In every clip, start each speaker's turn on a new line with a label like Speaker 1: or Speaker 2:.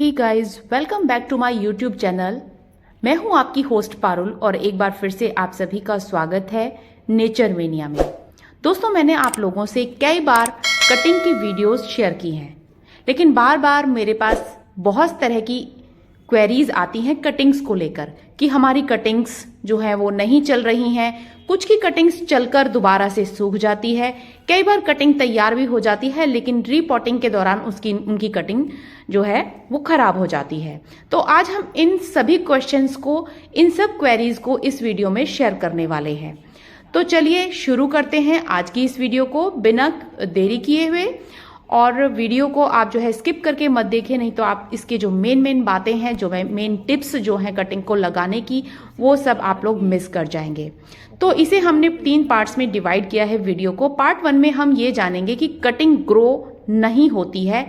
Speaker 1: Hey guys, welcome back to my YouTube channel. मैं हूं आपकी होस्ट पारुल और एक बार फिर से आप सभी का स्वागत है नेचर मेनिया में। दोस्तों, मैंने आप लोगों से कई बार कटिंग की वीडियोस शेयर की हैं, लेकिन बार बार मेरे पास बहुत तरह की क्वेरीज आती हैं कटिंग्स को लेकर कि हमारी कटिंग्स जो है वो नहीं चल रही हैं। कुछ की कटिंग्स चलकर दोबारा से सूख जाती है, कई बार कटिंग तैयार भी हो जाती है लेकिन रीपॉटिंग के दौरान उनकी कटिंग जो है वो खराब हो जाती है। तो आज हम इन सभी क्वेश्चंस को, इन सब क्वेरीज को इस वीडियो में शेयर करने वाले हैं। तो चलिए शुरू करते हैं आज की इस वीडियो को बिना देरी किए हुए। और वीडियो को आप जो है स्किप करके मत देखें, नहीं तो आप इसके जो मेन बातें हैं, जो मेन टिप्स जो हैं कटिंग को लगाने की, वो सब आप लोग मिस कर जाएंगे। तो इसे हमने 3 पार्ट्स में डिवाइड किया है वीडियो को। पार्ट 1 में हम ये जानेंगे कि कटिंग ग्रो नहीं होती है,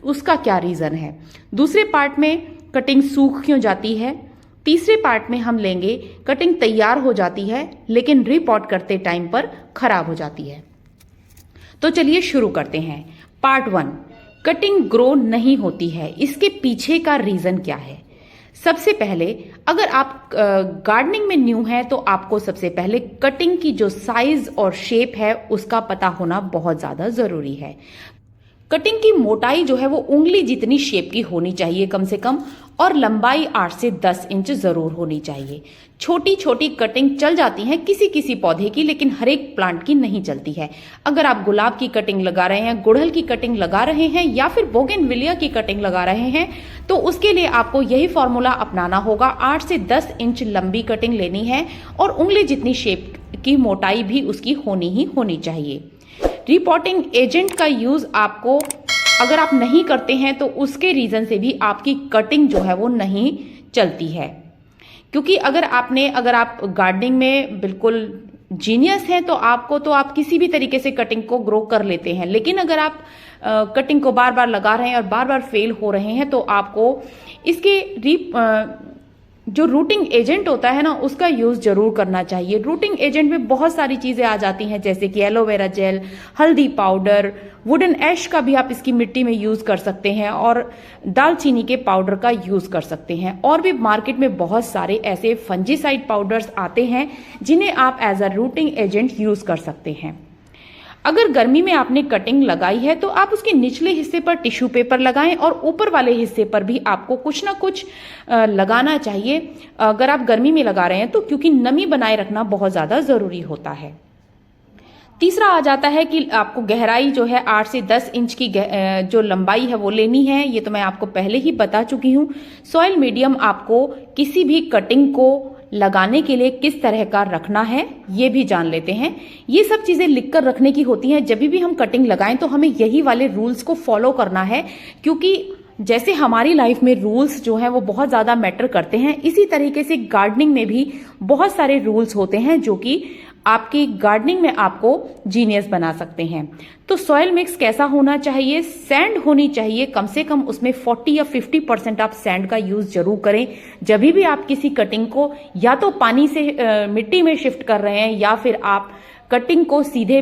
Speaker 1: उसका क्या रीजन है। दूसरे पार्ट में कटिंग सूख क्यों जाती है। तीसरे पार्ट में हम लेंगे कटिंग तैयार हो जाती है लेकिन रीपॉट करते टाइम पर खराब हो जाती है। तो चलिए शुरू करते हैं। पार्ट 1, कटिंग ग्रो नहीं होती है, इसके पीछे का रीजन क्या है। सबसे पहले अगर आप गार्डनिंग में न्यू हैं तो आपको सबसे पहले कटिंग की जो साइज और शेप है उसका पता होना बहुत ज्यादा जरूरी है। कटिंग की मोटाई जो है वो उंगली जितनी शेप की होनी चाहिए कम से कम, और लंबाई 8 से 10 इंच जरूर होनी चाहिए। छोटी छोटी कटिंग चल जाती हैं किसी किसी पौधे की, लेकिन हर एक प्लांट की नहीं चलती है। अगर आप गुलाब की कटिंग लगा रहे हैं, गुड़हल की कटिंग लगा रहे हैं या फिर बोगनविलिया की कटिंग लगा रहे हैं तो उसके लिए आपको यही फॉर्मूला अपनाना होगा। 8 से 10 इंच लंबी कटिंग लेनी है और उंगली जितनी शेप की मोटाई भी उसकी होनी ही होनी चाहिए। रिपॉटिंग एजेंट का यूज आपको अगर आप नहीं करते हैं तो उसके रीजन से भी आपकी कटिंग जो है वो नहीं चलती है। क्योंकि अगर आप गार्डनिंग में बिल्कुल जीनियस हैं तो आप किसी भी तरीके से कटिंग को ग्रो कर लेते हैं, लेकिन अगर आप कटिंग को बार बार लगा रहे हैं और बार बार फेल हो रहे हैं तो आपको इसके जो रूटिंग एजेंट होता है ना उसका यूज जरूर करना चाहिए। रूटिंग एजेंट में बहुत सारी चीजें आ जाती हैं, जैसे कि एलोवेरा जेल, हल्दी पाउडर, वुडन ऐश का भी आप इसकी मिट्टी में यूज कर सकते हैं और दालचीनी के पाउडर का यूज कर सकते हैं। और भी मार्केट में बहुत सारे ऐसे फंजीसाइड पाउडर्स आते हैं जिन्हें आप as a routing agent use कर सकते हैं। अगर गर्मी में आपने कटिंग लगाई है तो आप उसके निचले हिस्से पर टिश्यू पेपर लगाएं और ऊपर वाले हिस्से पर भी आपको कुछ ना कुछ लगाना चाहिए अगर आप गर्मी में लगा रहे हैं तो, क्योंकि नमी बनाए रखना बहुत ज्यादा जरूरी होता है। तीसरा आ जाता है कि आपको गहराई जो है 8 से 10 इंच की जो लंबाई है वो लेनी है। ये तो मैं आपको पहले ही बता चुकी हूँ। सॉइल मीडियम आपको किसी भी कटिंग को लगाने के लिए किस तरह का रखना है ये भी जान लेते हैं। ये सब चीजें लिखकर रखने की होती हैं। जब भी हम कटिंग लगाएं तो हमें यही वाले रूल्स को फॉलो करना है, क्योंकि जैसे हमारी लाइफ में रूल्स जो हैं वो बहुत ज्यादा मैटर करते हैं, इसी तरीके से गार्डनिंग में भी बहुत सारे रूल्स होते हैं जो कि आपकी गार्डनिंग में आपको जीनियस बना सकते हैं। तो सॉइल मिक्स कैसा होना चाहिए, सैंड होनी चाहिए कम से कम, उसमें 40 या 50% आप सैंड का यूज जरूर करें। जब भी आप किसी कटिंग को या तो पानी से मिट्टी में शिफ्ट कर रहे हैं या फिर आप कटिंग को सीधे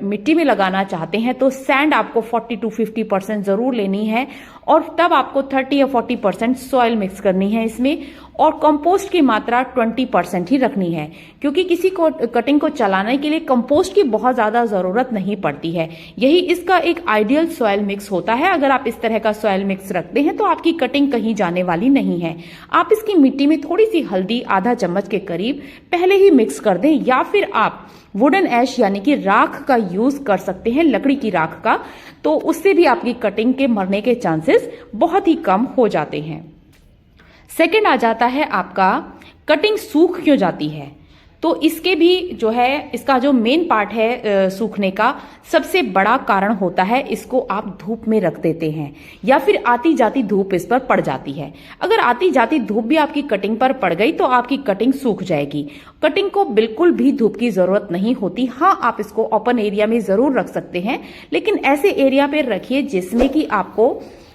Speaker 1: मिट्टी में लगाना चाहते हैं तो सैंड आपको 40 to 50% जरूर लेनी है और तब आपको 30 या 40% सॉइल मिक्स करनी है इसमें, और कंपोस्ट की मात्रा 20% ही रखनी है, क्योंकि किसी को कटिंग को चलाने के लिए कंपोस्ट की बहुत ज्यादा जरूरत नहीं पड़ती है। यही इसका एक आइडियल सॉइल मिक्स होता है। अगर आप इस तरह का सॉइल मिक्स रखते हैं तो आपकी कटिंग कहीं जाने वाली नहीं है। आप इसकी मिट्टी में थोड़ी सी हल्दी आधा चम्मच के करीब पहले ही मिक्स कर दें, या फिर आप वुडन ऐश यानी कि राख का यूज कर सकते हैं, लकड़ी की राख का, तो उससे भी आपकी कटिंग के मरने के चांसेस बहुत ही कम हो जाते हैं। सेकंड आ जाता है आपका कटिंग सूख क्यों जाती है। तो इसके भी जो है, इसका जो मेन पार्ट है सूखने का, सबसे बड़ा कारण होता है इसको आप धूप में रख देते हैं या फिर आती जाती धूप इस पर पड़ जाती है। अगर आती जाती धूप भी आपकी कटिंग पर पड़ गई तो आपकी कटिंग सूख जाएगी। कटिंग को बिल्कुल भी धूप की जरूरत नहीं होती। हाँ, आप इसको ओपन एरिया में जरूर रख सकते हैं, लेकिन ऐसे एरिया पे रखिए जिसमें कि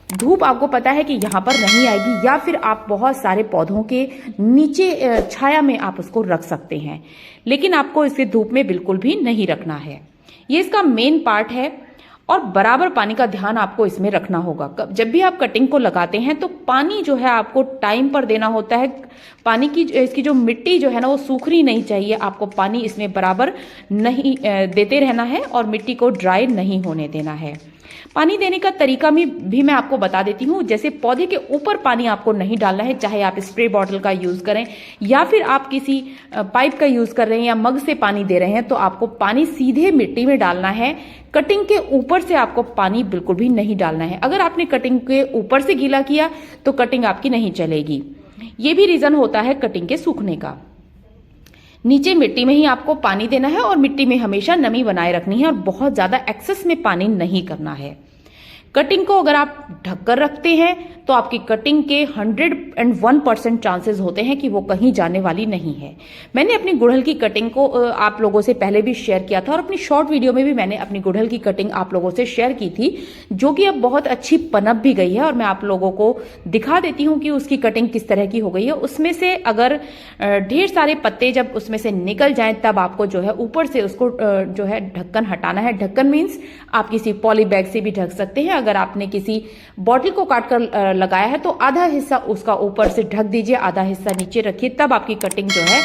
Speaker 1: धूप आपको पता है कि यहाँ पर नहीं आएगी, या फिर आप बहुत सारे पौधों के नीचे छाया में आप उसको रख सकते हैं, लेकिन आपको इसे धूप में बिल्कुल भी नहीं रखना है। ये इसका मेन पार्ट है। और बराबर पानी का ध्यान आपको इसमें रखना होगा। जब भी आप कटिंग को लगाते हैं तो पानी जो है आपको टाइम पर देना होता है। पानी की इसकी जो मिट्टी जो है ना वो सूखनी नहीं चाहिए, आपको पानी इसमें बराबर नहीं देते रहना है और मिट्टी को ड्राई नहीं होने देना है। पानी देने का तरीका भी मैं आपको बता देती हूँ। जैसे पौधे के ऊपर पानी आपको नहीं डालना है, चाहे आप स्प्रे बॉटल का यूज करें या फिर आप किसी पाइप का यूज कर रहे हैं या मग से पानी दे रहे हैं, तो आपको पानी सीधे मिट्टी में डालना है। कटिंग के ऊपर से आपको पानी बिल्कुल भी नहीं डालना है। अगर आपने कटिंग के ऊपर से गीला किया तो कटिंग आपकी नहीं चलेगी। ये भी रीजन होता है कटिंग के सूखने का। नीचे मिट्टी में ही आपको पानी देना है और मिट्टी में हमेशा नमी बनाए रखनी है और बहुत ज्यादा एक्सेस में पानी नहीं करना है। कटिंग को अगर आप ढककर रखते हैं तो आपकी कटिंग के 101% चांसेस होते हैं कि वो कहीं जाने वाली नहीं है। मैंने अपनी गुड़हल की कटिंग को आप लोगों से पहले भी शेयर किया था और अपनी शॉर्ट वीडियो में भी मैंने अपनी गुड़हल की कटिंग आप लोगों से शेयर की थी, जो कि अब बहुत अच्छी पनप भी गई है और मैं आप लोगों को दिखा देती हूँ कि उसकी कटिंग किस तरह की हो गई है। उसमें से अगर ढेर सारे पत्ते जब उसमें से निकल जाएं तब आपको जो है ऊपर से उसको जो है ढक्कन हटाना है। ढक्कन मीन्स आप किसी पॉली बैग से भी ढक सकते हैं। अगर आपने किसी बॉटल को काटकर लगाया है तो आधा हिस्सा उसका ऊपर से ढक दीजिए, आधा हिस्सा नीचे रखिए, तब आपकी कटिंग जो है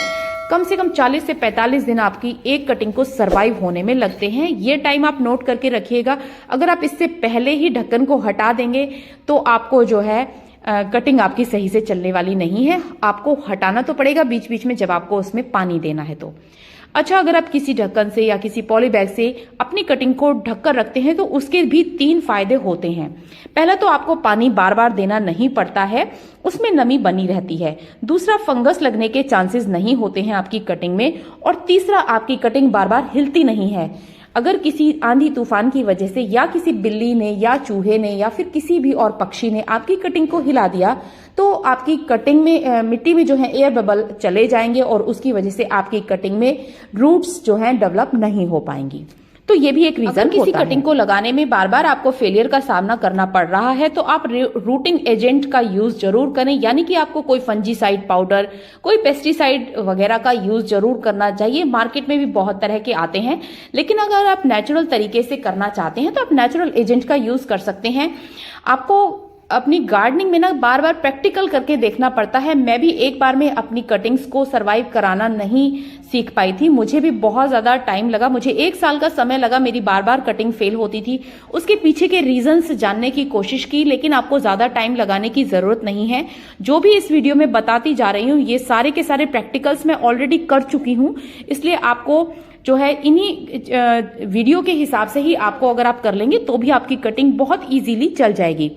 Speaker 1: कम से कम 40 से 45 दिन आपकी एक कटिंग को सरवाइव होने में लगते हैं। ये टाइम आप नोट करके रखिएगा। अगर आप इससे पहले ही ढक्कन को हटा देंगे तो आपको जो है कटिंग आपकी सही से चलने वाली नहीं है। आपको हटाना तो पड़ेगा बीच बीच में जब आपको उसमें पानी देना है तो। अच्छा, अगर आप किसी ढक्कन से या किसी पॉली बैग से अपनी कटिंग को ढककर रखते हैं तो उसके भी 3 फायदे होते हैं। पहला तो आपको पानी बार बार देना नहीं पड़ता है, उसमें नमी बनी रहती है। दूसरा, फंगस लगने के चांसेस नहीं होते हैं आपकी कटिंग में। और तीसरा, आपकी कटिंग बार बार हिलती नहीं है। अगर किसी आंधी तूफान की वजह से या किसी बिल्ली ने या चूहे ने या फिर किसी भी और पक्षी ने आपकी कटिंग को हिला दिया तो आपकी कटिंग में मिट्टी में जो है एयर बबल चले जाएंगे और उसकी वजह से आपकी कटिंग में रूट्स जो है डेवलप नहीं हो पाएंगी। तो ये भी एक रीजन किसी कटिंग को लगाने में बार बार आपको फेलियर का सामना करना पड़ रहा है तो आप रूटिंग एजेंट का यूज जरूर करें। यानी कि आपको कोई फंजीसाइड पाउडर, कोई पेस्टिसाइड वगैरह का यूज जरूर करना चाहिए। मार्केट में भी बहुत तरह के आते हैं, लेकिन अगर आप नेचुरल तरीके से करना चाहते हैं तो आप नेचुरल एजेंट का यूज कर सकते हैं। आपको अपनी गार्डनिंग में ना बार बार प्रैक्टिकल करके देखना पड़ता है। मैं भी एक बार में अपनी कटिंग्स को सरवाइव कराना नहीं सीख पाई थी। मुझे भी बहुत ज्यादा टाइम लगा, मुझे 1 साल का समय लगा। मेरी बार बार कटिंग फेल होती थी। उसके पीछे के रीजंस जानने की कोशिश की, लेकिन आपको ज्यादा टाइम लगाने की जरूरत नहीं है। जो भी इस वीडियो में बताती जा रही हूँ ये सारे के सारे प्रैक्टिकल्स मैं ऑलरेडी कर चुकी हूँ, इसलिए आपको जो है इन्हीं वीडियो के हिसाब से ही आपको अगर आप कर लेंगे तो भी आपकी कटिंग बहुत इजीली चल जाएगी।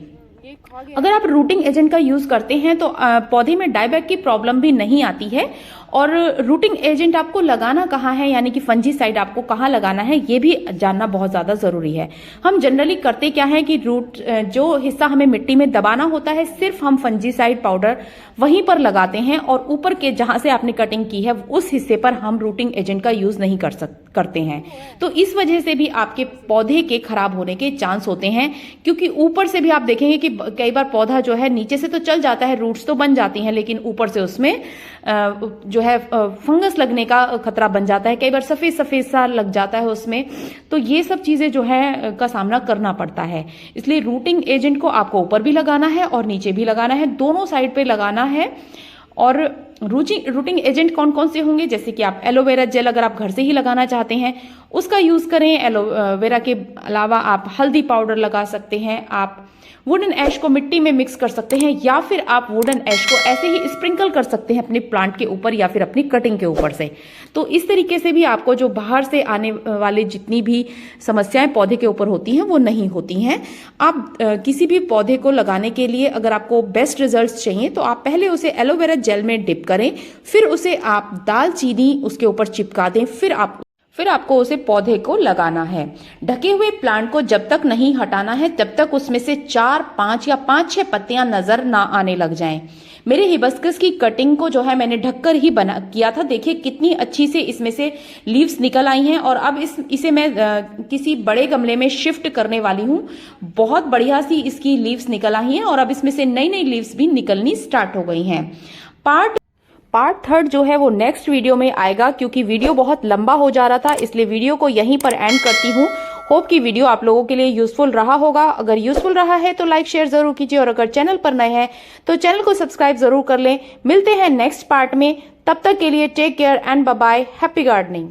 Speaker 1: अगर आप रूटिंग एजेंट का यूज करते हैं तो पौधे में डायबैक की प्रॉब्लम भी नहीं आती है। और रूटिंग एजेंट आपको लगाना कहाँ है, यानी कि फंजीसाइड आपको कहाँ लगाना है, ये भी जानना बहुत ज्यादा जरूरी है। हम जनरली करते क्या है कि रूट जो हिस्सा हमें मिट्टी में दबाना होता है सिर्फ हम फंजीसाइड पाउडर वहीं पर लगाते हैं और ऊपर के जहां से आपने कटिंग की है उस हिस्से पर हम रूटिंग एजेंट का यूज नहीं करते हैं। तो इस वजह से भी आपके पौधे के खराब होने के चांस होते हैं, क्योंकि ऊपर से भी आप देखेंगे कि कई बार पौधा जो है नीचे से तो चल जाता है, रूट्स तो बन जाती हैं, लेकिन ऊपर से उसमें जो है फंगस लगने का खतरा बन जाता है। कई बार सफेद सफेद सा लग जाता है उसमें। तो ये सब चीजें जो है का सामना करना पड़ता है। इसलिए रूटिंग एजेंट को आपको ऊपर भी लगाना है और नीचे भी लगाना है, दोनों साइड पे लगाना है। और रूटिंग एजेंट कौन कौन से होंगे, जैसे कि आप एलोवेरा जेल अगर आप घर से ही लगाना चाहते हैं उसका यूज करें। एलोवेरा के अलावा आप हल्दी पाउडर लगा सकते हैं, आप वुडन ऐश को मिट्टी में मिक्स कर सकते हैं, या फिर आप वुडन ऐश को ऐसे ही स्प्रिंकल कर सकते हैं अपने प्लांट के ऊपर या फिर अपनी कटिंग के ऊपर से। तो इस तरीके से भी आपको जो बाहर से आने वाले जितनी भी समस्याएं पौधे के ऊपर होती हैं वो नहीं होती हैं। आप किसी भी पौधे को लगाने के लिए अगर आपको बेस्ट रिजल्ट्स चाहिए तो आप पहले उसे एलोवेरा जेल में डिप करें, फिर उसे आप दालचीनी उसके ऊपर चिपका दें, फिर आपको उसे पौधे को लगाना है। ढके हुए प्लांट को जब तक नहीं हटाना है तब तक उसमें से 4, 5 या 5-6 पत्तियां नजर ना आने लग जाएं। मेरे हिबिस्कस की कटिंग को जो है मैंने ढककर ही बना किया था। देखिए कितनी अच्छी से इसमें से लीव्स निकल आई हैं। और अब इसे मैं किसी बड़े गमले में शिफ्ट करने वाली हूँ। बहुत बढ़िया सी इसकी लीव्स निकल आई हैं और अब इसमें से नई नई लीव्स भी निकलनी स्टार्ट हो गई हैं। पार्ट 3 जो है वो नेक्स्ट वीडियो में आएगा, क्योंकि वीडियो बहुत लंबा हो जा रहा था, इसलिए वीडियो को यहीं पर एंड करती हूँ। होप कि वीडियो आप लोगों के लिए यूजफुल रहा होगा। अगर यूजफुल रहा है तो लाइक शेयर जरूर कीजिए और अगर चैनल पर नए हैं तो चैनल को सब्सक्राइब जरूर कर लें। मिलते हैं नेक्स्ट पार्ट में, तब तक के लिए take care and bye bye. Happy gardening.